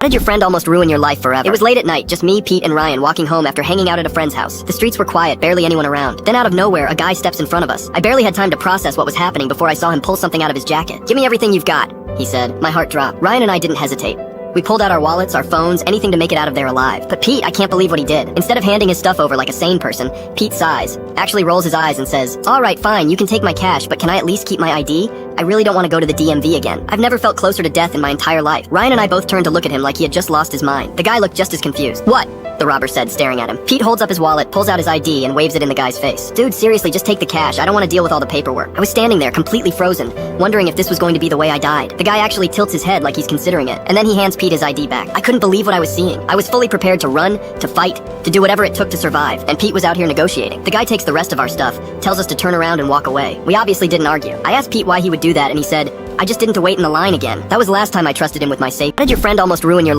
How did your friend almost ruin your life forever? It was late at night, just me, Pete, and Ryan walking home after hanging out at a friend's house. The streets were quiet, barely anyone around. Then out of nowhere, a guy steps in front of us. I barely had time to process what was happening before I saw him pull something out of his jacket. "Give me everything you've got," he said. My heart dropped. Ryan and I didn't hesitate. We pulled out our wallets, our phones, anything to make it out of there alive. But Pete, I can't believe what he did. Instead of handing his stuff over like a sane person, Pete sighs, actually rolls his eyes and says, "All right, fine, you can take my cash, but can I at least keep my ID? I really don't want to go to the DMV again. I've never felt closer to death in my entire life." Ryan and I both turned to look at him like he had just lost his mind. The guy looked just as confused. "What?" the robber said, staring at him. Pete holds up his wallet, pulls out his ID, and waves it in the guy's face. "Dude, seriously, just take the cash. I don't want to deal with all the paperwork." I was standing there, completely frozen, wondering if this was going to be the way I died. The guy actually tilts his head like he's considering it, and then he hands Pete his ID back. I couldn't believe what I was seeing. I was fully prepared to run, to fight, to do whatever it took to survive, and Pete was out here negotiating. The guy takes the rest of our stuff, tells us to turn around and walk away. We obviously didn't argue. I asked Pete why he would do that, and he said, "I just didn't to wait in the line again." That was the last time I trusted him with my safe. How did your friend almost ruin your